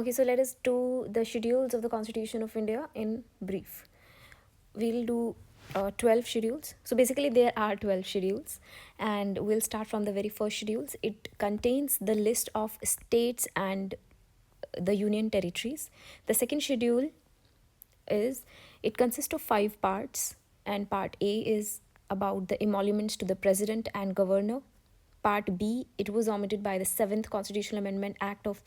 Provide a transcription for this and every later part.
Okay, so let us do the schedules of the Constitution of India in brief. We'll do 12 schedules. So basically, there are 12 schedules, and we'll start from the very first schedules. It contains the list of states and the union territories. The second schedule is it consists of 5 parts, and part A is about the emoluments to the president and governor. Part B, it was omitted by the 7th Constitutional Amendment Act of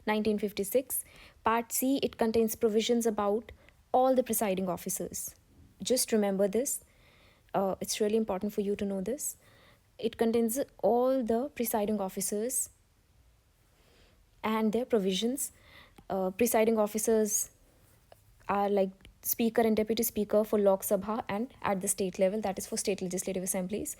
1956. Part C, it contains provisions about all the presiding officers. Just remember this. It's really important for you to know this. It contains all the presiding officers and their provisions. Presiding officers are like speaker and deputy speaker for Lok Sabha and at the state level, that is for state legislative assemblies,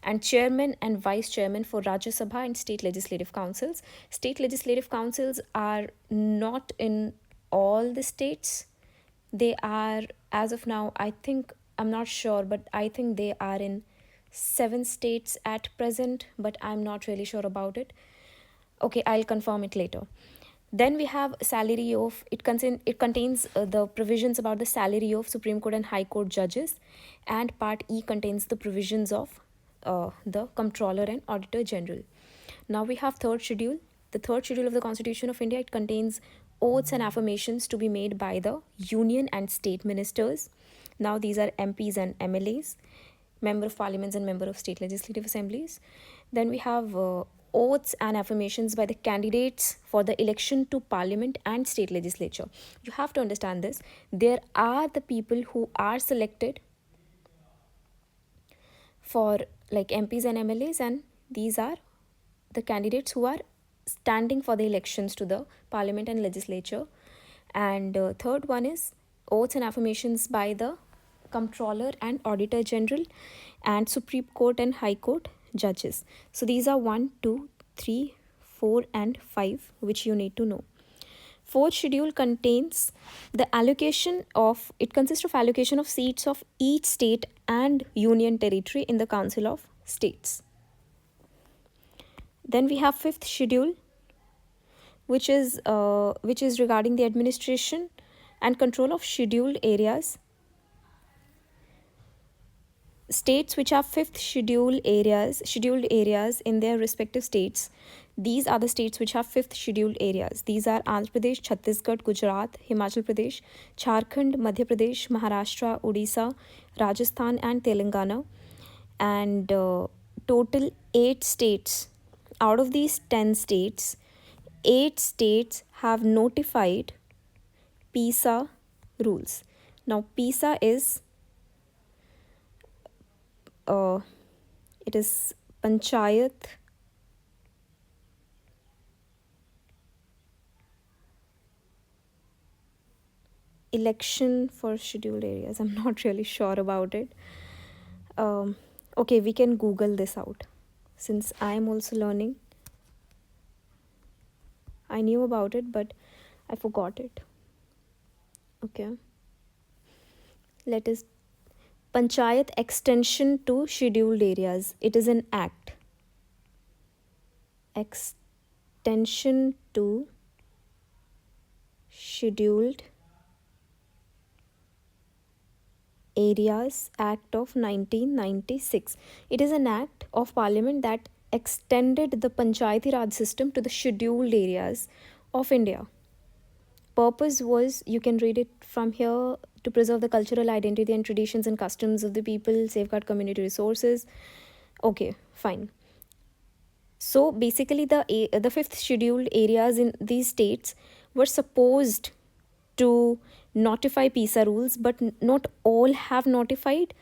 and chairman and vice chairman for Rajya Sabha and state legislative councils. State legislative councils are not in all the states. They are, as of now, I think, I'm not sure, but I think they are in 7 states at present, but I'm not really sure about it. Okay, I'll confirm it later. Then we have salary of it contains the provisions about the salary of Supreme Court and High Court judges, and Part E contains the provisions of the Comptroller and Auditor General. Now we have third schedule. The third schedule of the Constitution of India, it contains oaths and affirmations to be made by the union and state ministers. Now these are MPs and MLAs, member of parliaments and member of state legislative assemblies. Then we have oaths and affirmations by the candidates for the election to parliament and state legislature. You have to understand this. There are the people who are selected for like MPs and MLAs, and these are the candidates who are standing for the elections to the parliament and legislature. And third one is oaths and affirmations by the Comptroller and Auditor General and Supreme Court and High Court judges. So these are 1, 2, 3, 4, and 5, which you need to know. Fourth schedule contains the allocation of, it consists of allocation of seats of each state and union territory in the Council of States. Then we have fifth schedule, which is regarding the administration and control of scheduled areas. States which have fifth scheduled areas in their respective states. These are the states which have fifth scheduled areas. These are Andhra Pradesh, Chhattisgarh, Gujarat, Himachal Pradesh, Jharkhand, Madhya Pradesh, Maharashtra, Odisha, Rajasthan, and Telangana. And total 8 states. Out of these 10 states, 8 states have notified PISA rules. Now, PISA is it is Panchayat election for scheduled areas. I'm not really sure about it. Okay, we can Google this out since I'm also learning. I knew about it, but I forgot it. Okay. Let us Panchayat extension to scheduled areas. It is an act. Extension to scheduled Areas Act of 1996. It is an act of parliament that extended the Panchayati Raj system to the scheduled areas of India. Purpose was, you can read it from here, to preserve the cultural identity and traditions and customs of the people, safeguard community resources. Okay, fine. So basically the fifth scheduled areas in these states were supposed to notify PISA rules, but not all have notified.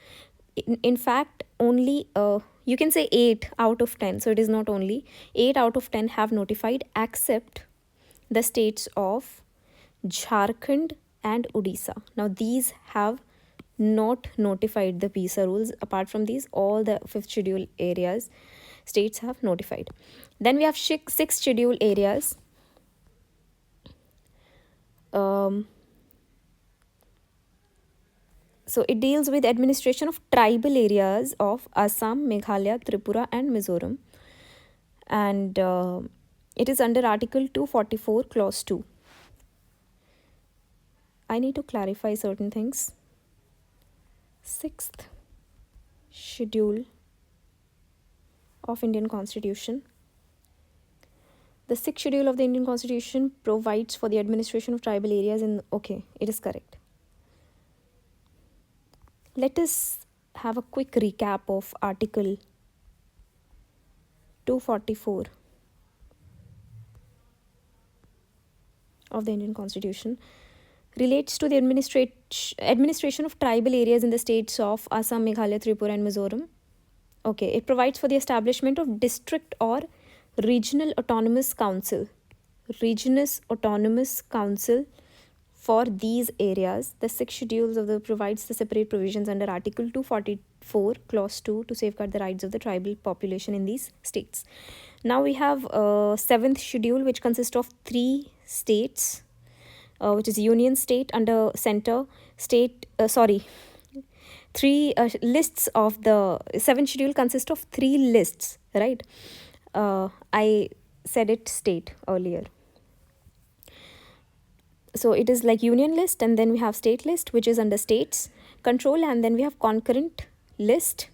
In fact, only you can say 8 out of 10, so it is not only 8 out of 10 have notified, except the states of Jharkhand and Odisha. Now these have not notified the PISA rules. Apart from these, all the fifth schedule areas states have notified. Then we have 6 schedule areas. So it deals with administration of tribal areas of Assam, Meghalaya, Tripura, and Mizoram. And it is under Article 244, Clause 2. I need to clarify certain things. Sixth schedule of Indian Constitution. The sixth schedule of the Indian Constitution provides for the administration of tribal areas in... Okay, it is correct. Let us have a quick recap of Article 244 of the Indian Constitution. Relates to the administration of tribal areas in the states of Assam, Meghalaya, Tripura and Mizoram. Okay, it provides for the establishment of district or regional autonomous council. Regional autonomous council for these areas. The six schedules of the provides the separate provisions under Article 244, Clause 2 to safeguard the rights of the tribal population in these states. Now we have seventh schedule, which consists of three states, which is union state under center state. Three lists of the seventh schedule consists of three lists, right? I said it state earlier. So it is like union list, and then we have state list, which is under states control, and then we have concurrent list.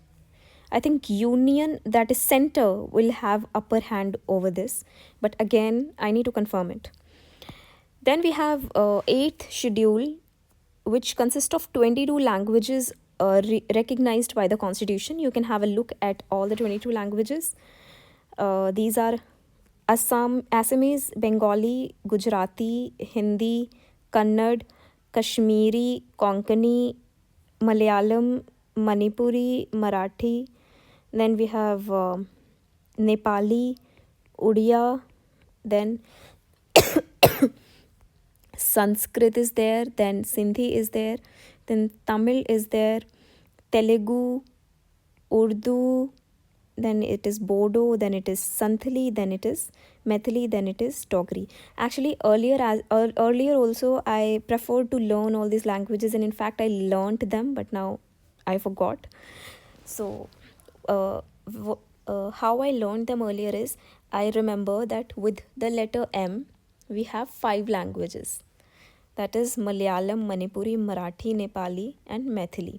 I think union, that is center, will have upper hand over this, but again I need to confirm it. Then we have eighth schedule, which consists of 22 languages recognized by the Constitution. You can have a look at all the 22 languages. These are Assamese, Bengali, Gujarati, Hindi, Kannada, Kashmiri, Konkani, Malayalam, Manipuri, Marathi. Then we have Nepali, Odia, then Sanskrit is there, then Sindhi is there, then Tamil is there, Telugu, Urdu, then it is Bodo, then it is Santhali, then it is Maithili, then it is Dogri. Actually, earlier also I preferred to learn all these languages, and in fact I learnt them, but now I forgot. So how I learned them earlier is, I remember that with the letter M, we have 5 languages. That is Malayalam, Manipuri, Marathi, Nepali and Maithili.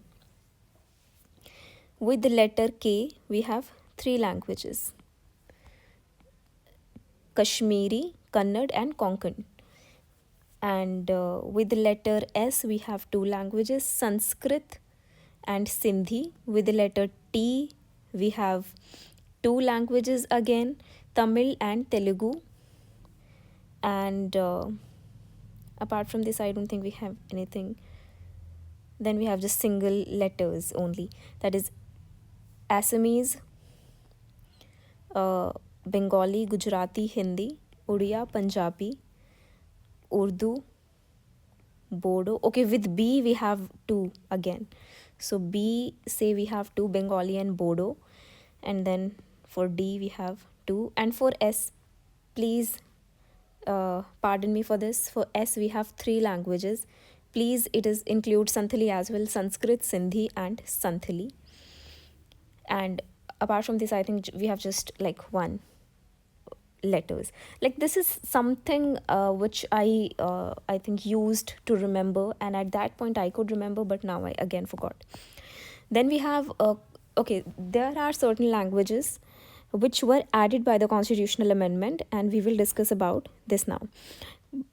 With the letter K, we have 3 languages: Kashmiri, Kannada and Konkan. And with the letter S, we have 2 languages, Sanskrit and Sindhi. With the letter T, we have 2 languages again, Tamil and Telugu. And apart from this, I don't think we have anything. Then we have just single letters only, that is Assamese, Bengali, Gujarati, Hindi, Odia, Punjabi, Urdu, Bodo. Okay, with B we have 2 again. So B, say we have 2, Bengali and Bodo. And then for D we have 2. And for S, please pardon me for this, for S we have 3 languages. Please, it is includes Santhali as well, Sanskrit, Sindhi and Santhali. And apart from this, I think we have just like 1 letters. Like, this is something which I think used to remember, and at that point I could remember, but now I again forgot. Then we have okay, there are certain languages which were added by the constitutional amendment, and we will discuss about this now.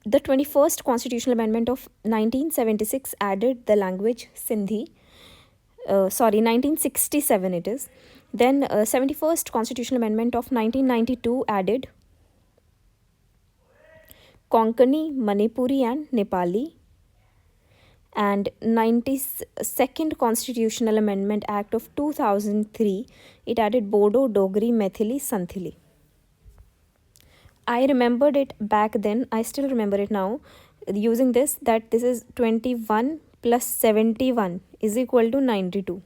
The 21st constitutional amendment of 1976 added the language Sindhi. 1967 it is. Then 71st constitutional amendment of 1992 added Konkani, Manipuri and Nepali. And 92nd Constitutional Amendment Act of 2003, it added Bodo, Dogri, Maithili, Santhali. I remembered it back then, I still remember it now, using this, that this is 21 plus 71 is equal to 92,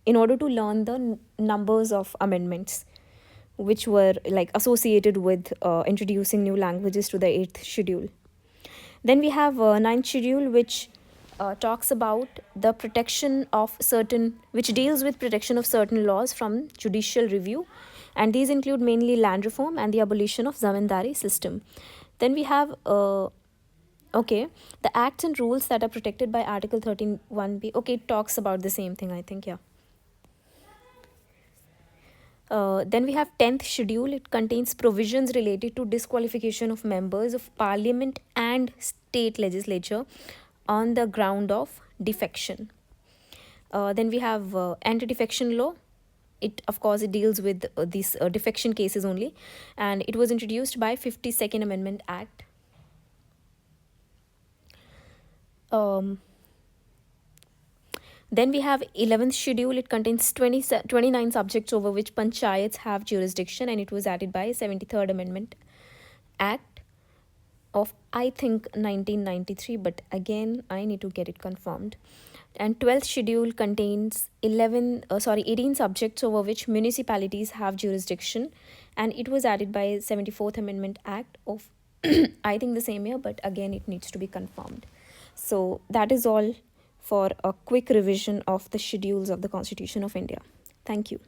in order to learn the numbers of amendments which were like associated with introducing new languages to the 8th schedule. Then we have 9th schedule, which talks about the protection of certain, which deals with protection of certain laws from judicial review, and these include mainly land reform and the abolition of zamindari system. Then we have Okay, the acts and rules that are protected by Article 13(1)(b). Okay, it talks about the same thing, I think, yeah. Then we have 10th schedule. It contains provisions related to disqualification of members of parliament and state legislature on the ground of defection. Then we have anti-defection law. It, of course, it deals with these defection cases only, and it was introduced by 52nd Amendment Act. Then we have 11th schedule. It contains 29 subjects over which panchayats have jurisdiction, and it was added by 73rd Amendment Act of, I think, 1993, but again I need to get it confirmed. And 12th schedule contains 18 subjects over which municipalities have jurisdiction, and it was added by 74th Amendment Act of I think the same year, but again it needs to be confirmed. So that is all for a quick revision of the schedules of the Constitution of India. Thank you.